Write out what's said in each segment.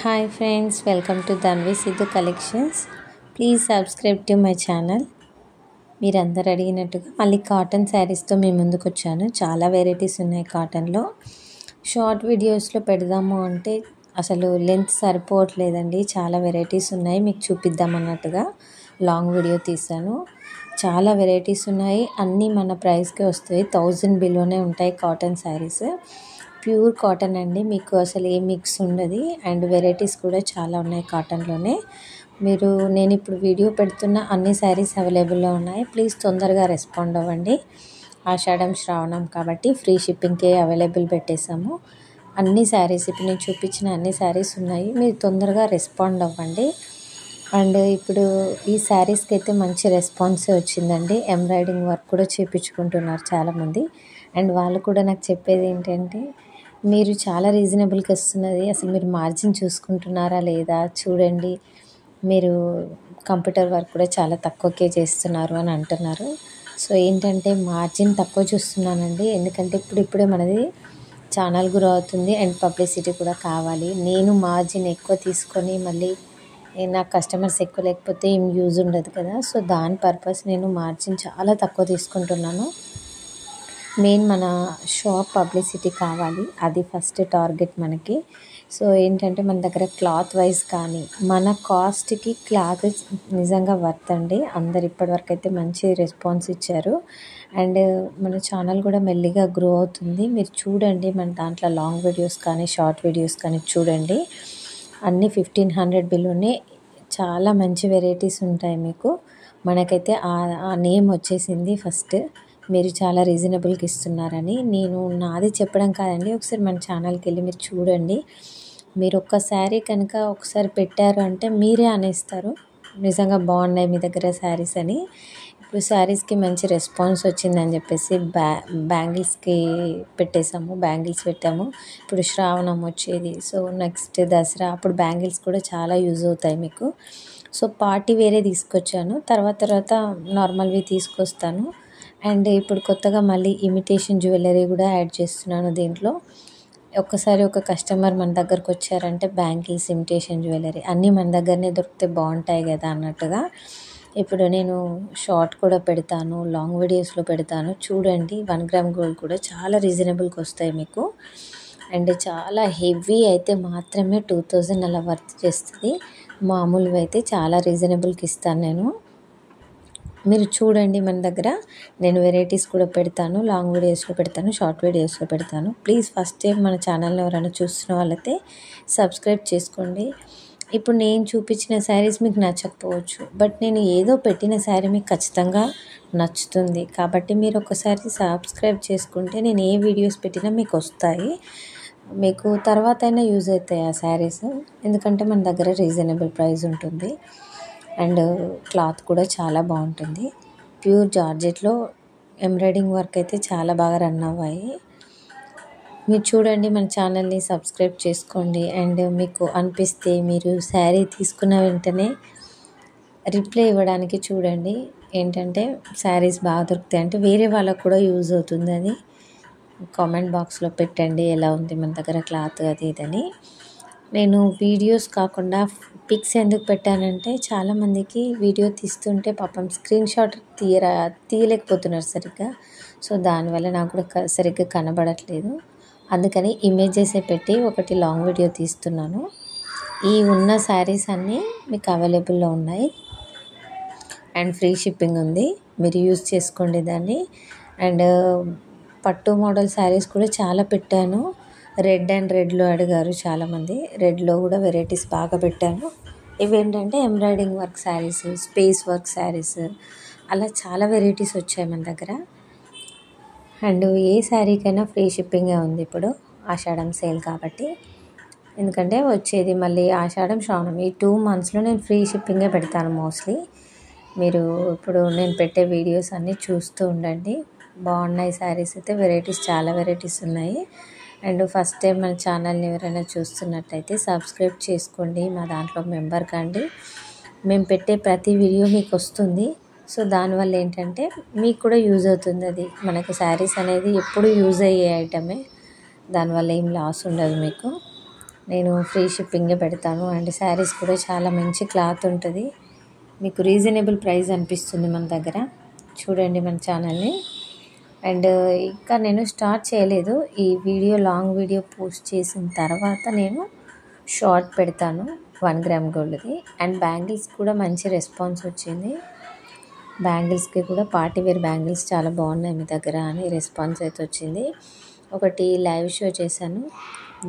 Hi friends, welcome to Dhanvi Siddhu collections. Please subscribe to my channel. మీరందరూ అడిగినట్టుగా మళ్ళీ cotton శారీస్తో మీ ముందుకు వచ్చాను. చాలా వెరైటీస్ ఉన్నాయి కాటన్లో. షార్ట్ వీడియోస్లో పెడదాము అంటే అసలు లెంత్ సరిపోవట్లేదండి. చాలా వెరైటీస్ ఉన్నాయి, మీకు చూపిద్దామన్నట్టుగా లాంగ్ వీడియో తీసాను. చాలా వెరైటీస్ ఉన్నాయి, అన్నీ మన ప్రైస్కే వస్తాయి. 1000 బిలోనే ఉంటాయి కాటన్ శారీస్. ప్యూర్ కాటన్ అండి, మీకు అసలు ఏ మిక్స్ ఉండదు. అండ్ వెరైటీస్ కూడా చాలా ఉన్నాయి కాటన్లోనే. నేను ఇప్పుడు వీడియో పెడుతున్న అన్ని శారీస్ అవైలబుల్లో ఉన్నాయి. ప్లీజ్ తొందరగా రెస్పాండ్ అవ్వండి. ఆషాఢం శ్రావణం కాబట్టి ఫ్రీ షిప్పింగ్కే అవైలబుల్ పెట్టేశాము. అన్ని శారీస్ ఇప్పుడు నేను చూపించిన అన్ని శారీస్ ఉన్నాయి, మీరు తొందరగా రెస్పాండ్ అవ్వండి. అండ్ ఇప్పుడు ఈ శారీస్కి అయితే మంచి రెస్పాన్స్ వచ్చిందండి. ఎంబ్రాయిడింగ్ వర్క్ కూడా చేయించుకుంటున్నారు చాలామంది. అండ్ వాళ్ళు కూడా నాకు చెప్పేది ఏంటంటే, మీరు చాలా రీజనబుల్గా వస్తున్నది, అసలు మీరు మార్జిన్ చూసుకుంటున్నారా లేదా చూడండి, మీరు కంప్యూటర్ వర్క్ కూడా చాలా తక్కువకే చేస్తున్నారు అని అంటున్నారు. సో ఏంటంటే మార్జిన్ తక్కువ చూస్తున్నానండి, ఎందుకంటే ఇప్పుడిప్పుడే మనది ఛానల్ గ్రో అవుతుంది అండ్ పబ్లిసిటీ కూడా కావాలి. నేను మార్జిన్ ఎక్కువ తీసుకొని మళ్ళీ నాకు కస్టమర్స్ ఎక్కువ లేకపోతే ఏం యూజ్ ఉండదు కదా. సో దాని పర్పస్ నేను మార్జిన్ చాలా తక్కువ తీసుకుంటున్నాను. మెయిన్ మన షాప్ పబ్లిసిటీ కావాలి, అది ఫస్ట్ టార్గెట్ మనకి. సో ఏంటంటే మన దగ్గర క్లాత్ వైజ్ కానీ మన కాస్ట్కి క్లాత్ నిజంగా వర్త్ అండి. అందరు ఇప్పటివరకు అయితే మంచి రెస్పాన్స్ ఇచ్చారు. అండ్ మన ఛానల్ కూడా మెల్లిగా గ్రో అవుతుంది. మీరు చూడండి, మన దాంట్లో లాంగ్ వీడియోస్ కానీ షార్ట్ వీడియోస్ కానీ చూడండి. అన్నీ 1500 బిలోనే చాలా మంచి వెరైటీస్ ఉంటాయి మీకు. మనకైతే ఆ నేమ్ వచ్చేసింది ఫస్ట్, మీరు చాలా రీజనబుల్గా ఇస్తున్నారని. నేను నాది చెప్పడం కాదండి, ఒకసారి మన ఛానల్కి వెళ్ళి మీరు చూడండి. మీరు ఒక్క శారీ కనుక ఒకసారి పెట్టారు అంటే మీరే అనేస్తారు నిజంగా బాగున్నాయి మీ దగ్గర శారీస్ అని. ఇప్పుడు శారీస్కి మంచి రెస్పాన్స్ వచ్చిందని చెప్పేసి బ్యాంగిల్స్కి పెట్టేసాము, బ్యాంగిల్స్ పెట్టాము. ఇప్పుడు శ్రావణం వచ్చేది, సో నెక్స్ట్ దసరా, అప్పుడు బ్యాంగిల్స్ కూడా చాలా యూజ్ అవుతాయి మీకు. సో పార్టీ వేరే తీసుకొచ్చాను, తర్వాత నార్మల్వి తీసుకొస్తాను. అండ్ ఇప్పుడు కొత్తగా మళ్ళీ ఇమిటేషన్ జ్యువెలరీ కూడా యాడ్ చేస్తున్నాను దీంట్లో. ఒక్కసారి ఒక కస్టమర్ మన దగ్గరకు వచ్చారంటే బ్యాంగిల్స్, ఇమిటేషన్ జ్యువెలరీ అన్నీ మన దగ్గరనే దొరికితే బాగుంటాయి కదా అన్నట్టుగా ఇప్పుడు నేను షార్ట్ కూడా పెడతాను, లాంగ్ వీడియోస్లో పెడతాను. చూడండి, 1 గ్రామ్ గోల్డ్ కూడా చాలా రీజనబుల్గా వస్తాయి మీకు. అండ్ చాలా హెవీ అయితే మాత్రమే 2000 అలా వర్త్ చేస్తుంది. మామూలుగా అయితే చాలా రీజనబుల్కి ఇస్తాను నేను. మీరు చూడండి, మన దగ్గర నేను వెరైటీస్ కూడా పెడతాను, లాంగ్ వీడియోస్లో పెడతాను, షార్ట్ వీడియోస్లో పెడతాను. ప్లీజ్ ఫస్ట్ టైం మన ఛానల్ని ఎవరైనా చూస్తున్న వాళ్ళైతే సబ్స్క్రైబ్ చేసుకోండి. ఇప్పుడు నేను చూపించిన శారీస్ మీకు నచ్చకపోవచ్చు, బట్ నేను ఏదో పెట్టిన శారీ మీకు ఖచ్చితంగా నచ్చుతుంది. కాబట్టి మీరు ఒకసారి సబ్స్క్రైబ్ చేసుకుంటే నేను ఏ వీడియోస్ పెట్టినా మీకు వస్తాయి, మీకు తర్వాత అయినా యూజ్ అవుతాయి ఆ శారీస్. ఎందుకంటే మన దగ్గర రీజనబుల్ ప్రైస్ ఉంటుంది అండ్ క్లాత్ కూడా చాలా బాగుంటుంది. ప్యూర్ జార్జెట్లో ఎంబ్రాయిడింగ్ వర్క్ అయితే చాలా బాగా రన్ అవ్వాయి. మీరు చూడండి, మన ఛానల్ని సబ్స్క్రైబ్ చేసుకోండి. అండ్ మీకు అనిపిస్తే మీరు శారీ తీసుకున్న వెంటనే రిప్లై ఇవ్వడానికి చూడండి. ఏంటంటే శారీస్ బాగా దొరుకుతాయి అంటే వేరే వాళ్ళకు కూడా యూజ్ అవుతుంది, అది కామెంట్ బాక్స్లో పెట్టండి ఎలా ఉంది మన దగ్గర క్లాత్ అది ఇదని. నేను వీడియోస్ కాకుండా పిక్స్ ఎందుకు పెట్టానంటే, చాలామందికి వీడియో తీస్తుంటే పాపం స్క్రీన్ షాట్ తీయలేకపోతున్నారు సరిగ్గా. సో దానివల్ల నాకు కూడా సరిగ్గా కనబడట్లేదు, అందుకని ఇమేజెసే పెట్టి ఒకటి లాంగ్ వీడియో తీస్తున్నాను. ఈ ఉన్న శారీస్ అన్నీ మీకు అవైలబుల్లో ఉన్నాయి అండ్ ఫ్రీ షిప్పింగ్ ఉంది, మీరు యూజ్ చేసుకోండి దాన్ని. అండ్ పట్టు మోడల్ శారీస్ కూడా చాలా పెట్టాను. రెడ్లో అడిగారు చాలామంది, రెడ్లో కూడా వెరైటీస్ బాగా పెట్టాను. ఇవేంటంటే embroidering work saris, space work saris, అలా చాలా వెరైటీస్ వచ్చాయి మన దగ్గర. అండ్ ఏ శారీకైనా ఫ్రీ షిప్పింగే ఉంది ఇప్పుడు, ఆషాఢం సేల్ కాబట్టి. ఎందుకంటే వచ్చేది మళ్ళీ ఆషాఢం శ్రావణం, ఈ 2 మంత్స్లో నేను ఫ్రీ షిప్పింగే పెడతాను మోస్ట్లీ. మీరు ఇప్పుడు నేను పెట్టే వీడియోస్ అన్నీ చూస్తూ ఉండండి, బాగున్నాయి శారీస్ అయితే. వెరైటీస్ చాలా వెరైటీస్ ఉన్నాయి. అండ్ ఫస్ట్ టైం మన ఛానల్ని ఎవరైనా చూస్తున్నట్టయితే సబ్స్క్రైబ్ చేసుకోండి, మా దాంట్లో మెంబర్ కండి. మేము పెట్టే ప్రతి వీడియో మీకు వస్తుంది. సో దానివల్ల ఏంటంటే మీకు కూడా యూజ్ అవుతుంది. అది మనకు శారీస్ అనేది ఎప్పుడు యూజ్ అయ్యే ఐటమే, దానివల్ల ఏం లాస్ ఉండదు మీకు. నేను ఫ్రీ షిప్పింగే పెడతాను. అండ్ శారీస్ కూడా చాలా మంచి క్లాత్ ఉంటుంది. మీకు రీజనబుల్ ప్రైస్ అనిపిస్తుంది మన దగ్గర. చూడండి మన ఛానల్ని. అండ్ ఇంకా నేను స్టార్ట్ చేయలేదు. ఈ వీడియో లాంగ్ వీడియో పోస్ట్ చేసిన తర్వాత నేను షార్ట్ పెడతాను 1 గ్రామ్ గోల్డ్ది. అండ్ బ్యాంగిల్స్ కూడా మంచి రెస్పాన్స్ వచ్చింది. బ్యాంగిల్స్కి కూడా పార్టీ వేర్ బ్యాంగిల్స్ చాలా బాగున్నాయి మీ దగ్గర అని రెస్పాన్స్ అయితే వచ్చింది. ఒకటి లైవ్ షో చేశాను,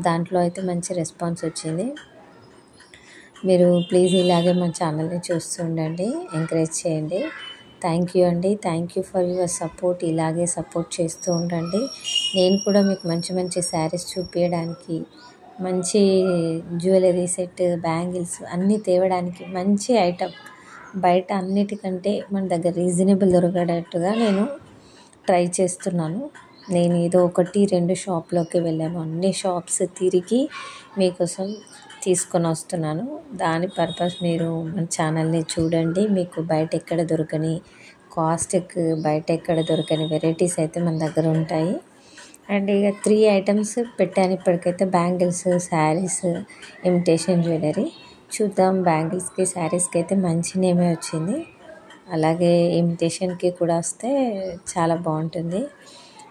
దాంట్లో అయితే మంచి రెస్పాన్స్ వచ్చింది. మీరు ప్లీజ్ ఇలాగే మన ఛానల్ని చూస్తూ ఉండండి, ఎంకరేజ్ చేయండి. థ్యాంక్ యూ అండి. Thank you for your support. ఇలాగే సపోర్ట్ చేస్తూ ఉండండి. నేను కూడా మీకు మంచి మంచి శారీస్ చూపించడానికి, మంచి జ్యువెలరీ సెట్, బ్యాంగిల్స్ అన్నీ తేవడానికి మంచి ఐటమ్ బయట అన్నిటికంటే మన దగ్గర రీజనబుల్ దొరికేటట్టుగా నేను ట్రై చేస్తున్నాను. నేను ఏదో 1-2 షాప్లోకి వెళ్ళాను, అన్ని షాప్స్ తిరిగి మీకోసం తీసుకొని వస్తున్నాను. దాని పర్పస్ మీరు మన ఛానల్ని చూడండి. మీకు బయట ఎక్కడ దొరకని కాస్ట్కి, బయట ఎక్కడ దొరకని వెరైటీస్ అయితే మన దగ్గర ఉంటాయి. అండ్ ఇక 3 ఐటమ్స్ పెట్టాను ఇప్పటికైతే: బ్యాంగిల్స్, శారీస్, ఇమిటేషన్ జ్యువెలరీ. చూద్దాం. బ్యాంగిల్స్కి, శారీస్కి అయితే మంచి నేమే వచ్చింది. అలాగే ఇమిటేషన్కి కూడా వస్తే చాలా బాగుంటుంది.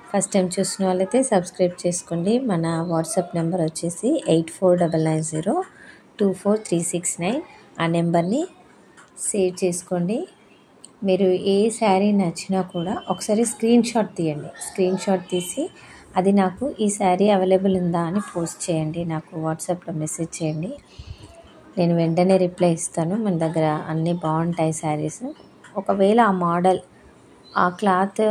ఫస్ట్ టైం చూసిన వాళ్ళైతే సబ్స్క్రైబ్ చేసుకోండి. మన వాట్సాప్ నెంబర్ వచ్చేసి 8499024369. ఆ నెంబర్ని సేవ్ చేసుకోండి. మీరు ఏ శారీ నచ్చినా కూడా ఒకసారి స్క్రీన్ షాట్ తీయండి. స్క్రీన్ షాట్ తీసి అది నాకు ఈ శారీ అవైలబుల్ ఉందా అని పోస్ట్ చేయండి. నాకు వాట్సాప్లో మెసేజ్ చేయండి. నేను వెంటనే రిప్లై ఇస్తాను. మన దగ్గర అన్నీ బాగుంటాయి శారీస్. ఒకవేళ ఆ మోడల్, ఆ క్లాత్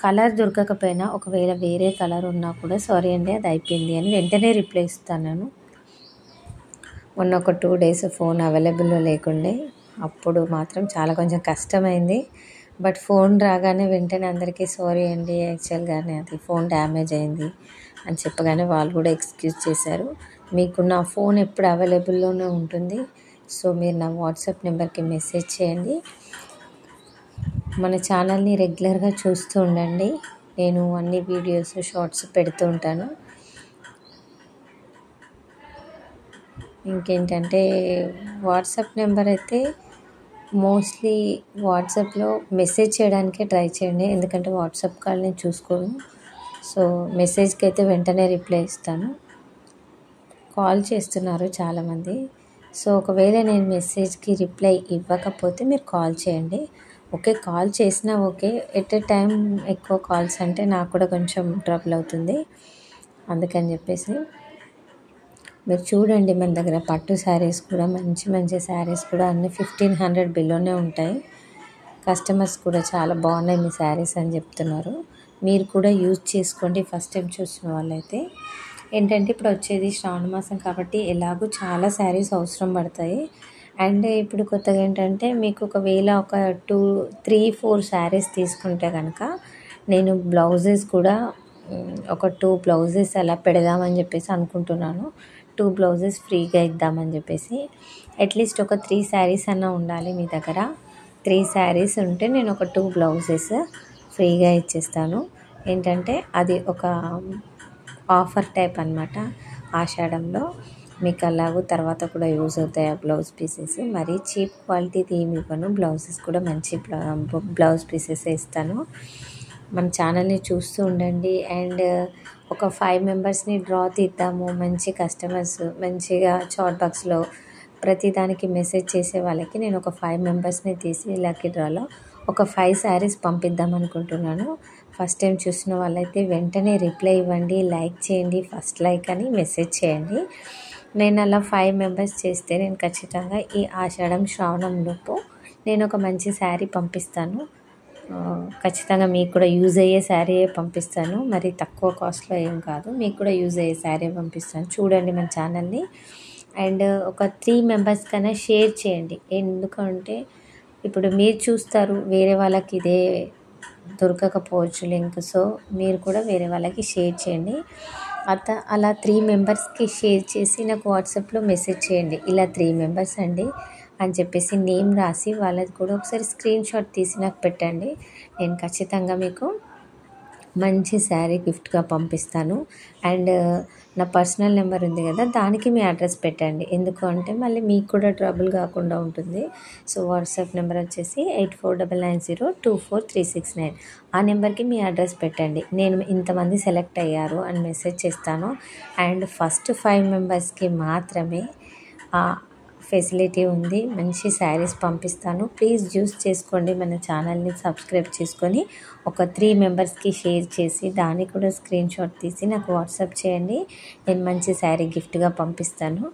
కలర్ దొరకకపోయినా, ఒకవేళ వేరే కలర్ ఉన్నా కూడా సారీ అండి అది అయిపోయింది అని వెంటనే రిప్లై ఇస్తాను నేను. మొన్న ఒక 2 days ఫోన్ అవైలబుల్లో లేకుండే, అప్పుడు మాత్రం చాలా కొంచెం కష్టమైంది. బట్ ఫోన్ రాగానే వెంటనే అందరికీ సారీ అండి, యాక్చువల్గానే అది ఫోన్ డ్యామేజ్ అయింది అని చెప్పగానే వాళ్ళు కూడా ఎక్స్క్యూజ్ చేశారు. మీకు నా ఫోన్ ఎప్పుడు అవైలబుల్లోనే ఉంటుంది. సో మీరు నా వాట్సాప్ నెంబర్కి మెసేజ్ చేయండి. మన ఛానల్ని రెగ్యులర్గా చూస్తూ ఉండండి. నేను అన్ని వీడియోస్, షార్ట్స్ పెడుతూ ఉంటాను. ఇంకేంటంటే వాట్సాప్ నెంబర్ అయితే మోస్ట్లీ వాట్సాప్లో మెసేజ్ చేయడానికే ట్రై చేయండి. ఎందుకంటే వాట్సాప్ కాల్ నేను చూసుకోను. సో మెసేజ్కి అయితే వెంటనే రిప్లై ఇస్తాను. కాల్ చేస్తున్నారు చాలామంది. సో ఒకవేళ నేను మెసేజ్కి రిప్లై ఇవ్వకపోతే మీరు కాల్ చేయండి. ఓకే, కాల్ చేసినా ఓకే. ఎట్ ఏ టైం ఎక్కువ కాల్స్ అంటే నాకు కూడా కొంచెం ట్రబుల్ అవుతుంది. అందుకని చెప్పేసి మీరు చూడండి. మన దగ్గర పట్టు శారీస్ కూడా మంచి మంచి శారీస్ కూడా అన్నీ 1500 బిలోనే ఉంటాయి. కస్టమర్స్ కూడా చాలా బాగున్నాయి మీ శారీస్ అని చెప్తున్నారు. మీరు కూడా యూజ్ చేసుకోండి. ఫస్ట్ టైం చూసిన వాళ్ళైతే ఏంటంటే ఇప్పుడు వచ్చేది శ్రావణ మాసం కాబట్టి ఎలాగో చాలా శారీస్ అవసరం పడతాయి. అండ్ ఇప్పుడు కొత్తగా ఏంటంటే మీకు ఒకవేళ ఒక 2-3-4 శారీస్ తీసుకుంటే కనుక నేను బ్లౌజెస్ కూడా ఒక 2 బ్లౌజెస్ అలా పెడదామని చెప్పేసి అనుకుంటున్నాను. 2 బ్లౌజెస్ ఫ్రీగా ఇద్దామని చెప్పేసి. అట్లీస్ట్ ఒక 3 శారీస్ అన్నా ఉండాలి మీ దగ్గర. 3 శారీస్ ఉంటే నేను ఒక 2 బ్లౌజెస్ ఫ్రీగా ఇచ్చేస్తాను. ఏంటంటే అది ఒక ఆఫర్ టైప్ అనమాట. ఆషాఢంలో మీకు అలాగూ తర్వాత కూడా యూజ్ అవుతాయి ఆ బ్లౌజ్ పీసెస్. మరీ చీప్ క్వాలిటీది ఏమి ఇవ్వను. బ్లౌజెస్ కూడా మంచి బ్లౌజ్ పీసెస్ ఇస్తాను. మన ఛానల్ని చూస్తూ ఉండండి. అండ్ ఒక 5 మెంబర్స్ని డ్రా తీద్దాము. మంచి కస్టమర్స్ మంచిగా చాట్ బాక్స్లో ప్రతిదానికి మెసేజ్ చేసే వాళ్ళకి నేను ఒక 5 మెంబర్స్ని తీసి లక్కీ డ్రాలో ఒక 5 శారీస్ పంపిద్దాం అనుకుంటున్నాను. ఫస్ట్ టైం చూసిన వాళ్ళైతే వెంటనే రిప్లై ఇవ్వండి, లైక్ చేయండి, ఫస్ట్ లైక్ అని మెసేజ్ చేయండి. నేను అలా 5 మెంబర్స్ చేస్తే నేను ఖచ్చితంగా ఈ ఆషాఢం శ్రావణంలోపు నేను ఒక మంచి శారీ పంపిస్తాను. ఖచ్చితంగా మీకు కూడా యూజ్ అయ్యే శారీయే పంపిస్తాను. మరి తక్కువ కాస్ట్లో ఏం కాదు, మీకు కూడా యూజ్ అయ్యే శారీ పంపిస్తాను. చూడండి మన ఛానల్ని. అండ్ ఒక 3 మెంబర్స్ కన్నా షేర్ చేయండి. ఎందుకంటే ఇప్పుడు మీరు చూస్తారు, వేరే వాళ్ళకి ఇదే దొరకకపోవచ్చు లింక్. సో మీరు కూడా వేరే వాళ్ళకి షేర్ చేయండి. అలా 3 మెంబర్స్కి షేర్ చేసి నాకు వాట్సాప్లో మెసేజ్ చేయండి. ఇలా 3 మెంబర్స్ అండి అని చెప్పేసి నేమ్ రాసి వాళ్ళది కూడా ఒకసారి స్క్రీన్ షాట్ తీసి నాకు పెట్టండి. నేను ఖచ్చితంగా మీకు మంచి శారీ గిఫ్ట్గా పంపిస్తాను. అండ్ నా పర్సనల్ నెంబర్ ఉంది కదా, దానికి మీ అడ్రస్ పెట్టండి. ఎందుకు అంటే మళ్ళీ మీకు కూడా ట్రబుల్ కాకుండా ఉంటుంది. సో వాట్సాప్ నెంబర్ వచ్చేసి 8499024369. ఆ నెంబర్కి మీ అడ్రస్ పెట్టండి. నేను ఇంతమంది సెలెక్ట్ అయ్యారు అని మెసేజ్ చేస్తాను. అండ్ ఫస్ట్ 5 మెంబర్స్కి మాత్రమే ఫెసిలిటీ ఉంది. మంచి శారీస్ పంపిస్తాను. ప్లీజ్ యూస్ చేసుకోండి. మన ఛానల్ని సబ్స్క్రైబ్ చేసుకొని ఒక 3 మెంబర్స్కి షేర్ చేసి దాన్ని కూడా స్క్రీన్ షాట్ తీసి నాకు వాట్సాప్ చేయండి. నేను మంచి శారీ గిఫ్ట్గా పంపిస్తాను.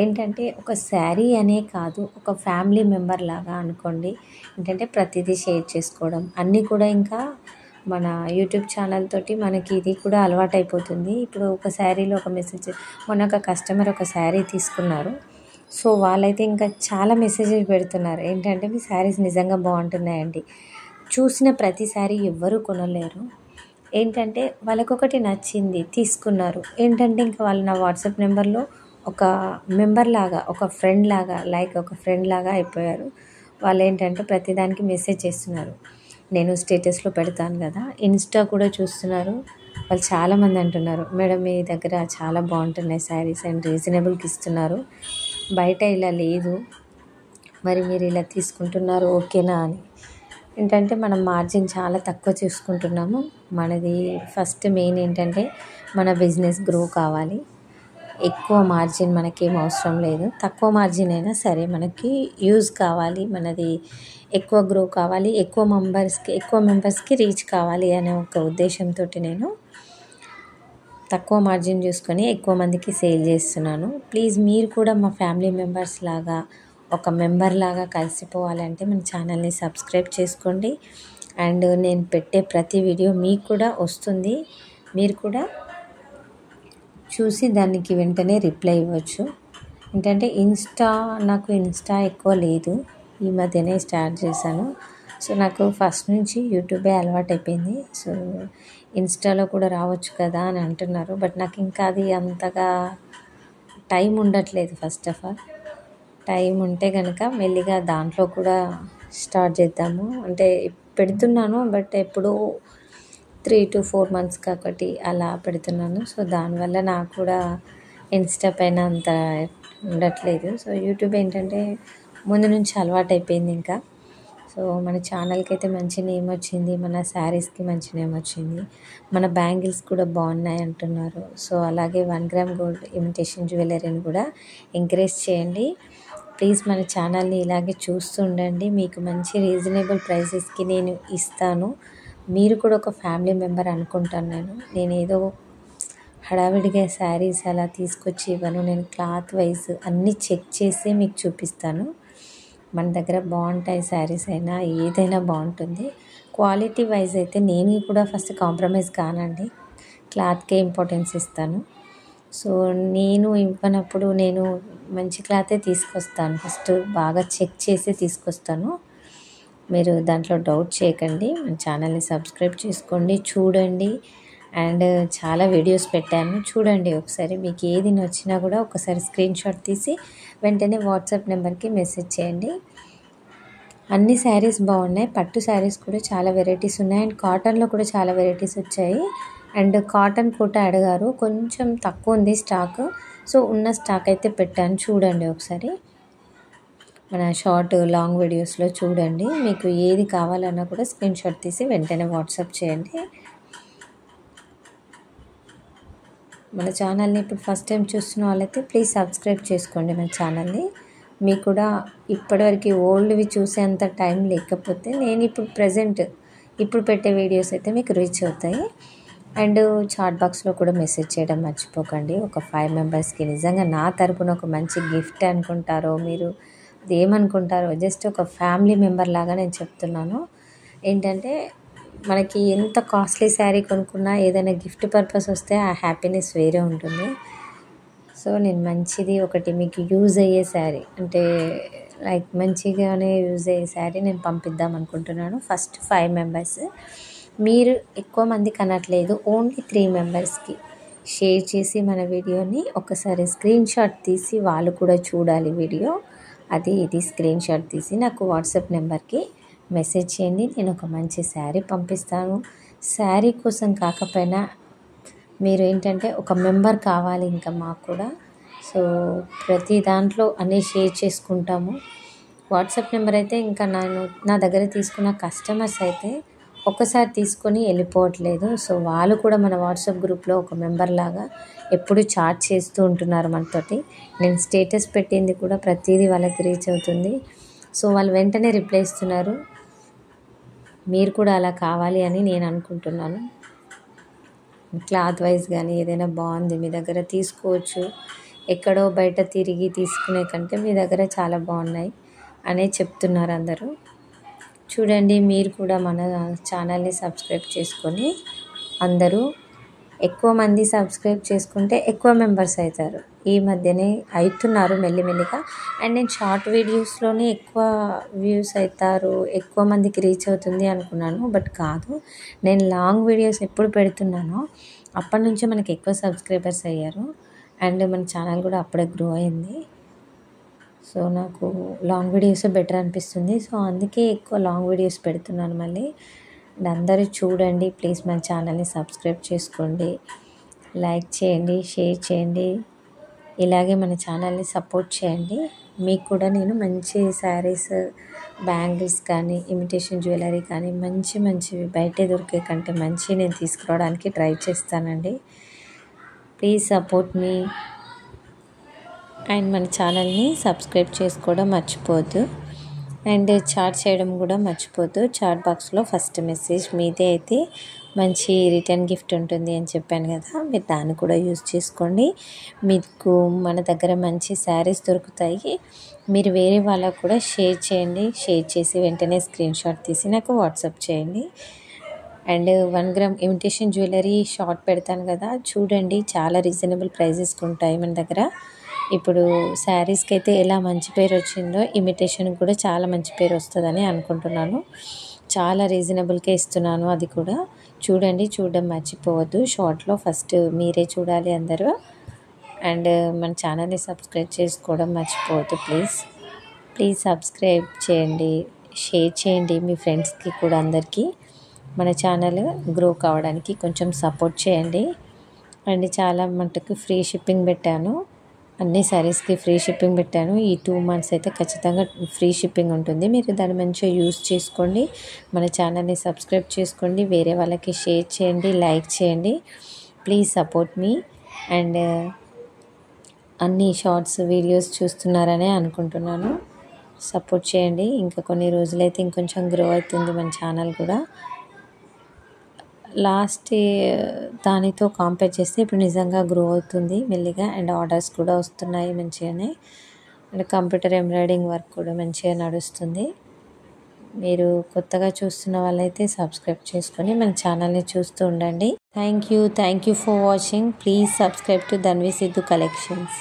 ఏంటంటే ఒక శారీ అనే కాదు, ఒక ఫ్యామిలీ మెంబర్ లాగా అనుకోండి. ఏంటంటే ప్రతిదీ షేర్ చేసుకోవడం అన్నీ కూడా ఇంకా మన యూట్యూబ్ ఛానల్ తోటి మనకి ఇది కూడా అలవాటైపోతుంది. ఇప్పుడు ఒక శారీలో ఒక మెసేజ్, మొన్న ఒక కస్టమర్ ఒక శారీ తీసుకున్నారు. సో వాళ్ళైతే ఇంకా చాలా మెసేజెస్ పెడుతున్నారు. ఏంటంటే మీ శారీస్ నిజంగా బాగుంటున్నాయండి. చూసిన ప్రతి శారీ ఎవ్వరూ కొనలేరు. ఏంటంటే వాళ్ళకొకటి నచ్చింది తీసుకున్నారు. ఏంటంటే ఇంకా వాళ్ళు నా వాట్సాప్ నెంబర్లో ఒక మెంబర్ లాగా, ఒక ఫ్రెండ్ లాగా, ఒక ఫ్రెండ్ లాగా అయిపోయారు. వాళ్ళు ఏంటంటే ప్రతిదానికి మెసేజ్ చేస్తున్నారు. నేను స్టేటస్లో పెడతాను కదా, ఇన్స్టా కూడా చూస్తున్నారు. వాళ్ళు చాలామంది అంటున్నారు, మేడం మీ దగ్గర చాలా బాగుంటున్నాయి శారీస్ అండ్ రీజనబుల్కి ఇస్తున్నారు, బయట ఇలా లేదు, మరి మీరు ఇలా తీసుకుంటున్నారు ఓకేనా అని. ఏంటంటే మనం మార్జిన్ చాలా తక్కువ చూసుకుంటున్నాము. మనది ఫస్ట్ మెయిన్ ఏంటంటే మన బిజినెస్ గ్రో కావాలి. ఎక్కువ మార్జిన్ మనకేం అవసరం లేదు. తక్కువ మార్జిన్ అయినా సరే మనకి యూజ్ కావాలి, మనది ఎక్కువ గ్రో కావాలి, ఎక్కువ మెంబర్స్కి రీచ్ కావాలి అనే ఒక ఉద్దేశంతో నేను తక్కువ మార్జిన్ చూసుకొని ఎక్కువ మందికి సేల్ చేస్తున్నాను. ప్లీజ్ మీరు కూడా మా ఫ్యామిలీ మెంబర్స్ లాగా, ఒక మెంబర్ లాగా కలిసిపోవాలంటే మన ఛానల్ని సబ్స్క్రైబ్ చేసుకోండి. అండ్ నేను పెట్టే ప్రతి వీడియో మీకు కూడా వస్తుంది. మీరు కూడా చూసి దానికి వెంటనే రిప్లై ఇవ్వచ్చు. ఏంటంటే నాకు ఇన్స్టా ఎక్కువ లేదు, ఈ మధ్యనే స్టార్ట్ చేశాను. సో నాకు ఫస్ట్ నుంచి యూట్యూబే అలవాటు అయిపోయింది. సో ఇన్స్టాలో కూడా రావచ్చు కదా అని అంటున్నారు. బట్ నాకు ఇంకా అది అంతగా టైం ఉండట్లేదు. ఫస్ట్ ఆఫ్ ఆల్ టైం ఉంటే కనుక మెల్లిగా దాంట్లో కూడా స్టార్ట్ చేద్దాము. అంటే పెడుతున్నాను, బట్ ఎప్పుడూ 3 to 4 monthస్కి ఒకటి అలా పెడుతున్నాను. సో దానివల్ల నాకు కూడా ఇన్స్టా పైన అంత ఉండట్లేదు. సో యూట్యూబ్ ఏంటంటే ముందు నుంచి అలవాటు అయిపోయింది ఇంకా. సో మన ఛానల్కి అయితే మంచి నేమ్ వచ్చింది, మన శారీస్కి మంచి నేమ్ వచ్చింది, మన బ్యాంగిల్స్ కూడా బాగున్నాయి అంటున్నారు. సో అలాగే 1 గ్రామ్ గోల్డ్ ఇమిటేషన్ జ్యువెలరీని కూడా ఎంకరేజ్ చేయండి. ప్లీజ్ మన ఛానల్ని ఇలాగే చూస్తూ ఉండండి. మీకు మంచి రీజనబుల్ ప్రైసెస్కి నేను ఇస్తాను. మీరు కూడా ఒక ఫ్యామిలీ మెంబర్ అనుకుంటాను. నేను ఏదో హడావిడిగా శారీస్ అలా తీసుకొచ్చి ఇవ్వను. నేను క్లాత్ వైజ్ అన్నీ చెక్ చేసి మీకు చూపిస్తాను. మన దగ్గర బాగుంటాయి శారీస్ అయినా ఏదైనా బాగుంటుంది. క్వాలిటీ వైజ్ అయితే నేను కూడా ఫస్ట్ కాంప్రమైజ్ కానండి, క్లాత్కే ఇంపార్టెన్స్ ఇస్తాను. సో నేను ఇవ్వనప్పుడు నేను మంచి క్లాతే తీసుకొస్తాను. ఫస్ట్ బాగా చెక్ చేసి తీసుకొస్తాను. మీరు దాంట్లో డౌట్ చేయకండి. మన ఛానల్ని సబ్స్క్రైబ్ చేసుకోండి, చూడండి. అండ్ చాలా వీడియోస్ పెట్టాను, చూడండి ఒకసారి. మీకు ఏది నచ్చినా కూడా ఒకసారి స్క్రీన్ షాట్ తీసి వెంటనే వాట్సాప్ నెంబర్కి మెసేజ్ చేయండి. అన్ని శారీస్ బాగున్నాయి. పట్టు శారీస్ కూడా చాలా వెరైటీస్ ఉన్నాయి. అండ్ కాటన్లో కూడా చాలా వెరైటీస్ వచ్చాయి. అండ్ కాటన్ కూడా అడిగారు, కొంచెం తక్కువ ఉంది స్టాక్. సో ఉన్న స్టాక్ అయితే పెట్టాను, చూడండి ఒకసారి. మన షార్ట్ లాంగ్ వీడియోస్లో చూడండి. మీకు ఏది కావాలన్నా కూడా స్క్రీన్ షాట్ తీసి వెంటనే వాట్సాప్ చేయండి. మన ఛానల్ని ఇప్పుడు ఫస్ట్ టైం చూస్తున్న వాళ్ళైతే ప్లీజ్ సబ్స్క్రైబ్ చేసుకోండి మన ఛానల్ని. మీకు కూడా ఇప్పటివరకు ఓల్డ్వి చూసేంత టైం లేకపోతే నేను ఇప్పుడు పెట్టే వీడియోస్ అయితే మీకు రీచ్ అవుతాయి. అండ్ చాట్ బాక్స్లో కూడా మెసేజ్ చేయడం మర్చిపోకండి. ఒక 5 మెంబర్స్కి నిజంగా నా తరపున ఒక మంచి గిఫ్ట్ అనుకుంటారో, మీరు అది ఏమనుకుంటారో, జస్ట్ ఒక ఫ్యామిలీ మెంబర్ లాగా నేను చెప్తున్నాను. ఏంటంటే మనకి ఎంత కాస్ట్లీ శారీ కొనుక్కున్నా ఏదైనా గిఫ్ట్ పర్పస్ వస్తే ఆ హ్యాపీనెస్ వేరే ఉంటుంది. సో నేను మంచిది ఒకటి మీకు యూజ్ అయ్యే శారీ, అంటే మంచిగానే యూజ్ అయ్యే శారీ నేను పంపిద్దాం అనుకుంటున్నాను. ఫస్ట్ 5 మెంబర్స్, మీరు ఎక్కువ మంది కనట్లేదు, ఓన్లీ 3 మెంబర్స్కి షేర్ చేసి మన వీడియోని ఒకసారి స్క్రీన్ షాట్ తీసి వాళ్ళు కూడా చూడాలి వీడియో. ఇది స్క్రీన్ షాట్ తీసి నాకు వాట్సాప్ నెంబర్కి మెసేజ్ చేయండి. నేను ఒక మంచి శారీ పంపిస్తాను. శారీ కోసం కాకపోయినా మీరు ఏంటంటే ఒక మెంబర్ కావాలి ఇంకా మాకు కూడా. సో ప్రతి దాంట్లో అన్నీ షేర్ చేసుకుంటాము. వాట్సాప్ నెంబర్ అయితే ఇంకా నా దగ్గర తీసుకున్న కస్టమర్స్ అయితే ఒక్కసారి తీసుకొని వెళ్ళిపోవట్లేదు. సో వాళ్ళు కూడా మన వాట్సాప్ గ్రూప్లో ఒక మెంబర్ లాగా ఎప్పుడు చాట్ చేస్తూ ఉంటున్నారు మనతోటి. నేను స్టేటస్ పెట్టింది కూడా ప్రతిదీ వాళ్ళకి రీచ్ అవుతుంది. సో వాళ్ళు వెంటనే రిప్లై ఇస్తున్నారు. మీరు కూడా అలా కావాలి అని నేను అనుకుంటున్నాను. క్లాత్ వైజ్ కానీ ఏదైనా బాగుంది మీ దగ్గర తీసుకోవచ్చు, ఎక్కడో బయట తిరిగి తీసుకునే కంటే మీ దగ్గర చాలా బాగున్నాయి అనే చెప్తున్నారు అందరూ. చూడండి, మీరు కూడా మన ఛానల్ని సబ్స్క్రైబ్ చేసుకొని అందరూ ఎక్కువ మంది సబ్స్క్రైబ్ చేసుకుంటే ఎక్కువ మెంబర్స్ అవుతారు. ఈ మధ్యనే అవుతున్నారు మెల్లిమెల్లిగా. అండ్ నేను షార్ట్ వీడియోస్లోనే ఎక్కువ వ్యూస్ అవుతారు, ఎక్కువ మందికి రీచ్ అవుతుంది అనుకున్నాను. బట్ కాదు, నేను లాంగ్ వీడియోస్ ఎప్పుడు పెడుతున్నానో అప్పటి నుంచే మనకి ఎక్కువ సబ్స్క్రైబర్స్ అయ్యారు. అండ్ మన ఛానల్ కూడా అప్పుడే గ్రో అయింది. సో నాకు లాంగ్ వీడియోస్ బెటర్ అనిపిస్తుంది. సో అందుకే ఎక్కువ లాంగ్ వీడియోస్ పెడుతున్నాను మళ్ళీ. అండ్ అందరూ చూడండి, ప్లీజ్ మన ఛానల్ని సబ్స్క్రైబ్ చేసుకోండి, లైక్ చేయండి, షేర్ చేయండి. ఇలాగే మన ఛానల్ని సపోర్ట్ చేయండి. మీకు కూడా నేను మంచి శారీస్, బ్యాంగిల్స్ కానీ, ఇమిటేషన్ జ్యువెలరీ కానీ మంచివి బయటే దొరికే కంటే మంచి నేను తీసుకురావడానికి ట్రై చేస్తానండి. Please support me. అండ్ మన ఛానల్ని సబ్స్క్రైబ్ చేసుకోవడం మర్చిపోవద్దు. అండ్ చాట్ చేయడం కూడా మర్చిపోవద్దు. చాట్ బాక్స్లో ఫస్ట్ మెసేజ్ మీదే అయితే మంచి రిటర్న్ గిఫ్ట్ ఉంటుంది అని చెప్పాను కదా, మీరు దాన్ని కూడా యూజ్ చేసుకోండి. మీకు మన దగ్గర మంచి శారీస్ దొరుకుతాయి. మీరు వేరే వాళ్ళకు కూడా షేర్ చేయండి. షేర్ చేసి వెంటనే స్క్రీన్ షాట్ తీసి నాకు వాట్సాప్ చేయండి. And 1 gram imitation jewellery short పెడతాను కదా, చూడండి, చాలా రీజనబుల్ ప్రైజెస్కి ఉంటాయి మన దగ్గర. ఇప్పుడు శారీస్కి అయితే ఎలా మంచి పేరు వచ్చిందో ఇమిటేషన్కి కూడా చాలా మంచి పేరు వస్తుందని అనుకుంటున్నాను. చాలా రీజనబుల్కే ఇస్తున్నాను. అది కూడా చూడండి, చూడడం మర్చిపోవద్దు. షార్ట్లో ఫస్ట్ మీరే చూడాలి అందరూ. అండ్ మన ఛానల్ని సబ్స్క్రైబ్ చేసుకోవడం మర్చిపోవద్దు. ప్లీజ్ సబ్స్క్రైబ్ చేయండి, షేర్ చేయండి మీ ఫ్రెండ్స్కి కూడా. అందరికీ మన ఛానల్ గ్రో కావడానికి కొంచెం సపోర్ట్ చేయండి. అండ్ చాలా మటుకు ఫ్రీ షిప్పింగ్ పెట్టాను, అన్ని శారీస్కి ఫ్రీ షిప్పింగ్ పెట్టాను. ఈ 2 months అయితే ఖచ్చితంగా ఫ్రీ షిప్పింగ్ ఉంటుంది. మీరు దాన్ని మంచిగా యూజ్ చేసుకోండి. మన ఛానల్ని సబ్స్క్రైబ్ చేసుకోండి, వేరే వాళ్ళకి షేర్ చేయండి, లైక్ చేయండి. Please support me. అండ్ అన్ని షార్ట్స్ వీడియోస్ చూస్తున్నారనే అనుకుంటున్నాను. సపోర్ట్ చేయండి. ఇంకా కొన్ని రోజులైతే ఇంకొంచెం గ్రో అవుతుంది మన ఛానల్ కూడా. లాస్ట్ దానితో కంపేర్ చేస్తే ఇప్పుడు నిజంగా గ్రో అవుతుంది మెల్లిగా. అండ్ ఆర్డర్స్ కూడా వస్తున్నాయి మంచిగానే. అండ్ కంప్యూటర్ ఎంబ్రాయిడింగ్ వర్క్ కూడా మంచిగా నడుస్తుంది. మీరు కొత్తగా చూస్తున్న వాళ్ళైతే సబ్స్క్రైబ్ చేసుకొని మన ఛానల్ని చూస్తూ ఉండండి. Thank you for watching. Please subscribe to Dhanvi Siddhu collections.